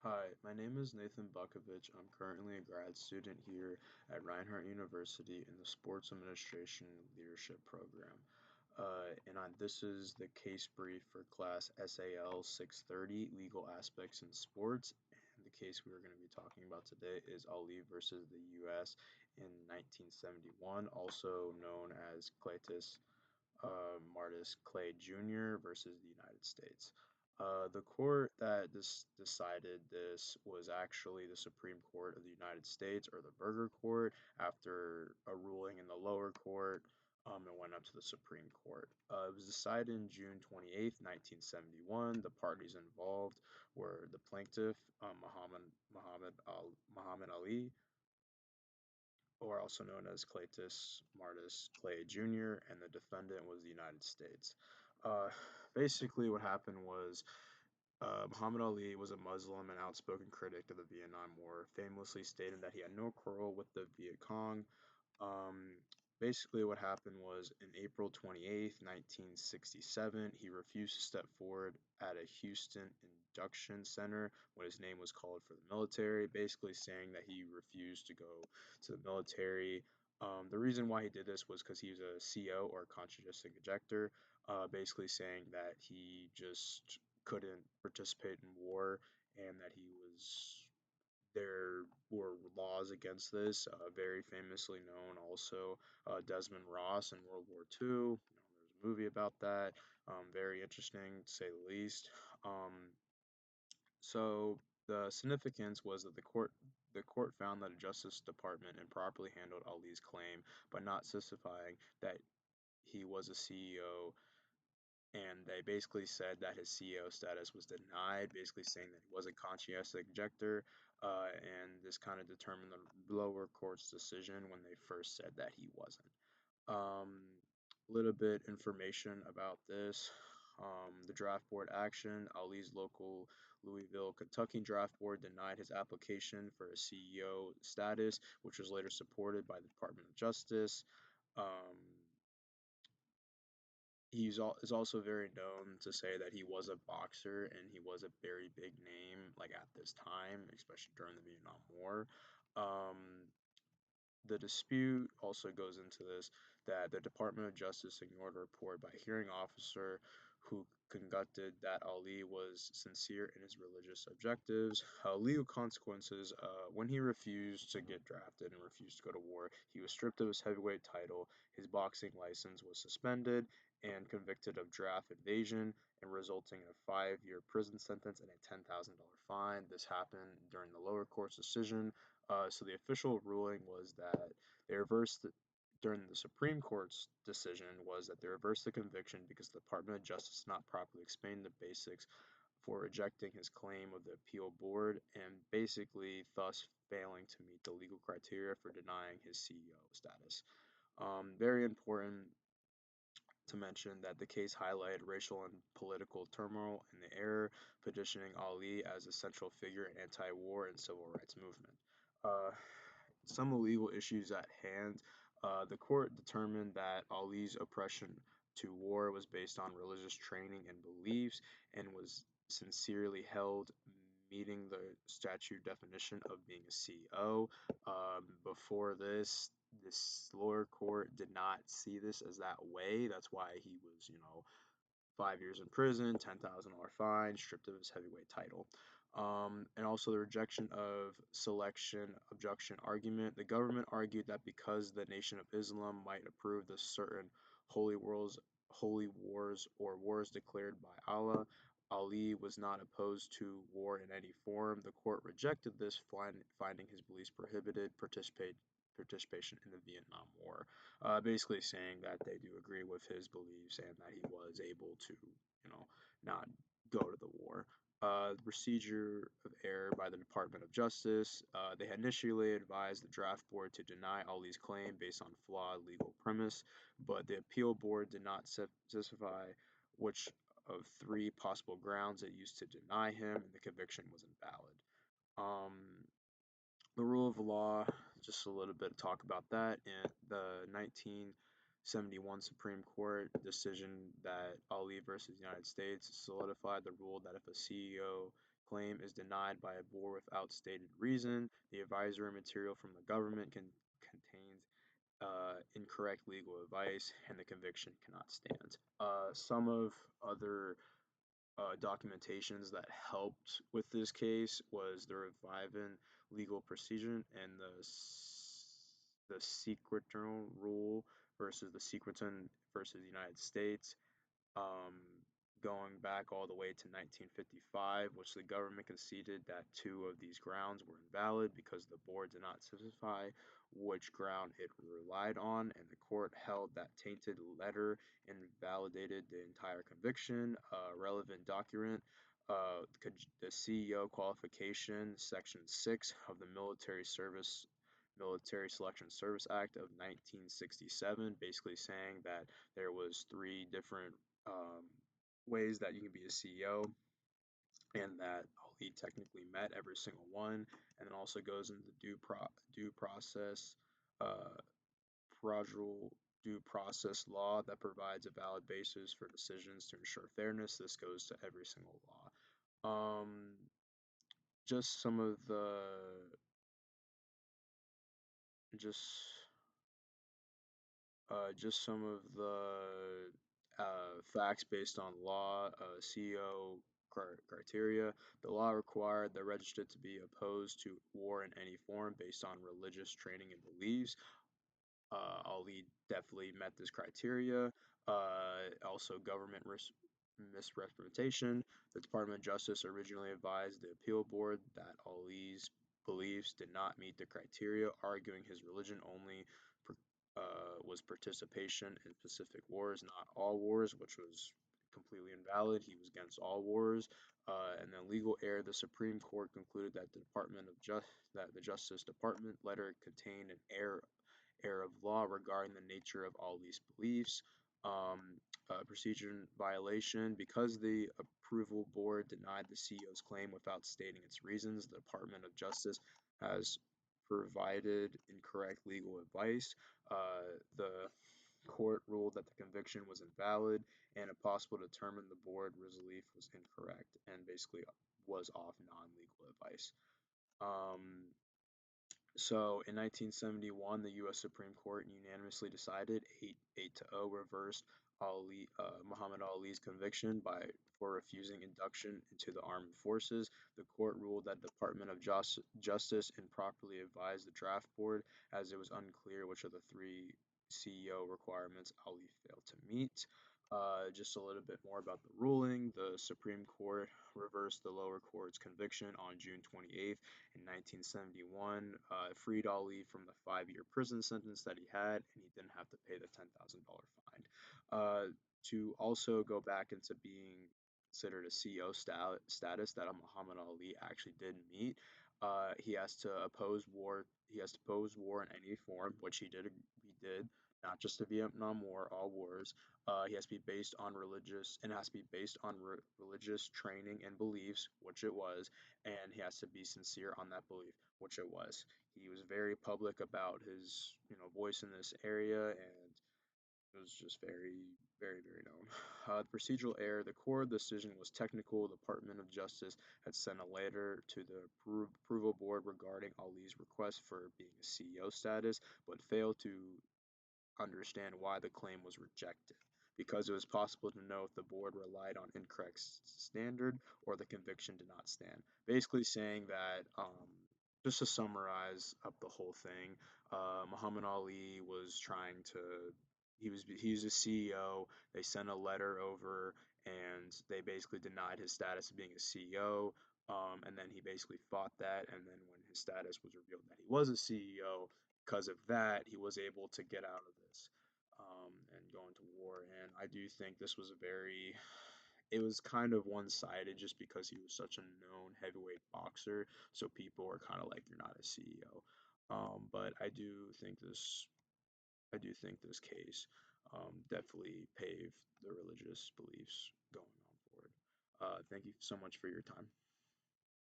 Hi, my name is Nathan Bukovich. I'm currently a grad student here at Reinhardt University in the Sports Administration Leadership Program. This is the case brief for class SAL 630, Legal Aspects in Sports. And the case we are going to be talking about today is Ali versus the U.S. in 1971, also known as Cletus Martis Clay Jr. versus the United States. The court that decided this was actually the Supreme Court of the United States, or the Burger Court, after a ruling in the lower court. It went up to the Supreme Court. It was decided in June 28th, 1971. The parties involved were the plaintiff, Muhammad Ali, or also known as Cletus Martis Clay Jr., and the defendant was the United States. Uh, Basically, what happened was Muhammad Ali was a Muslim and outspoken critic of the Vietnam War, famously stating that he had no quarrel with the Viet Cong. Um, Basically, what happened was in April 28th, 1967, he refused to step forward at a Houston induction center when his name was called for the military, basically saying that he refused to go to the military. The reason why he did this was because he was a CO, or conscientious objector, basically saying that he just couldn't participate in war and that he was there were laws against this, very famously known also Desmond Ross in World War II. There's a movie about that. Very interesting to say the least. So the significance was that the court found that the Justice Department improperly handled Ali's claim by not specifying that he was a CEO, and they basically said that his CEO status was denied, basically saying that he was a conscientious objector, and this kind of determined the lower court's decision when they first said that he wasn't. Little bit information about this. The draft board action. Ali's local Louisville, Kentucky draft board denied his application for a CEO status, which was later supported by the Department of Justice. Um, is also very known to say that he was a boxer and he was a very big name, like at this time, especially during the Vietnam War. Um, the dispute also goes into this, that the Department of Justice ignored a report by a hearing officer who conducted that Ali was sincere in his religious objectives. Legal consequences: when he refused to get drafted and refused to go to war, he was stripped of his heavyweight title, his boxing license was suspended, and convicted of draft evasion, and resulting in a 5-year prison sentence and a $10,000 fine. This happened during the lower court's decision. So the official ruling was that they reversed during the Supreme Court's decision was that they reversed the conviction because the Department of Justice not properly explained the basics for rejecting his claim of the appeal board, and basically thus failing to meet the legal criteria for denying his CEO status. Very important to mention that the case highlighted racial and political turmoil in the era, positioning Ali as a central figure in anti-war and civil rights movement. Uh, some legal issues at hand. The court determined that Ali's oppression to war was based on religious training and beliefs and was sincerely held, meeting the statute definition of being a CEO. Before this lower court did not see this as that way. That's why he was, 5 years in prison, $10,000 fine, stripped of his heavyweight title. And also the rejection of selection objection argument. The government argued that because the Nation of Islam might approve the certain holy wars, holy wars or wars declared by Allah, Ali was not opposed to war in any form. The court rejected this, finding his beliefs prohibited participation in the Vietnam War, basically saying that they do agree with his beliefs and that he was able to, not go to the war. The procedure of error by the Department of Justice. They had initially advised the draft board to deny Ali's claim based on flawed legal premise, but the appeal board did not specify which of three possible grounds it used to deny him, and the conviction was invalid. Um, the rule of law, just a little bit of talk about that. And the 1971 Supreme Court decision that Ali versus United States solidified the rule that if a CEO claim is denied by a board without stated reason, the advisory material from the government contains incorrect legal advice, and the conviction cannot stand. Some of other documentations that helped with this case was the Reviving Legal Procedure and the Secreton Rule versus the Secreton versus the United States, um, going back all the way to 1955, which the government conceded that two of these grounds were invalid because the board did not specify which ground it relied on, and the court held that tainted letter invalidated the entire conviction. Relevant document. The CEO qualification, Section 6 of the Military Selection Service Act of 1967, basically saying that there was three different um, ways that you can be a CEO, and that Ali technically met every single one, and then also goes into due process, uh, procedural due process law that provides a valid basis for decisions to ensure fairness. This goes to every single law. Just some of the just just some of the facts based on law, CEO criteria. The law required the registered to be opposed to war in any form based on religious training and beliefs. Ali definitely met this criteria. Also, government misrepresentation. The Department of Justice originally advised the appeal board that Ali's beliefs did not meet the criteria, arguing his religion only was participation in Pacific wars, not all wars, which was completely invalid. He was against all wars. And then legal error. The Supreme Court concluded that the Justice Department letter contained an error of law regarding the nature of all these beliefs. Procedure violation. Because the approval board denied the CEO's claim without stating its reasons, the Department of Justice has provided incorrect legal advice. The court ruled that the conviction was invalid, and impossible to determine the board relief was incorrect and basically was off non-legal advice. Um, so in 1971, the U.S. Supreme Court unanimously decided 8-0 reversed Muhammad Ali's conviction for refusing induction into the armed forces. The court ruled that the Department of Justice improperly advised the draft board as it was unclear which of the three CEO requirements Ali failed to meet. Just a little bit more about the ruling. The Supreme Court reversed the lower court's conviction on June 28th in 1971, freed Ali from the 5-year prison sentence that he had, and he didn't have to pay the $10,000 fine. To also go back into being considered a CEO status that Muhammad Ali actually did meet, he has to oppose war. He has to oppose war in any form, which he did. He did, not just the Vietnam War, all wars. He has to be based on religious, and it has to be based on religious training and beliefs, which it was, and he has to be sincere on that belief, which it was. He was very public about his, voice in this area, and it was just very, very, very known. The procedural error. The core decision was technical. The Department of Justice had sent a letter to the approval board regarding Ali's request for being a CEO status, but failed to understand why the claim was rejected, because it was possible to know if the board relied on incorrect standard or the conviction did not stand. Basically saying that, just to summarize up the whole thing, Muhammad Ali was trying to, he was a CEO. They sent a letter over and they basically denied his status of being a CEO. And then he basically fought that. And then when his status was revealed that he was a CEO, because of that, he was able to get out of this, and go into war. And I do think this was it was kind of one-sided just because he was such a known heavyweight boxer. So people were kind of like, you're not a CEO. But I do think this case definitely paved the religious beliefs going on forward. Thank you so much for your time.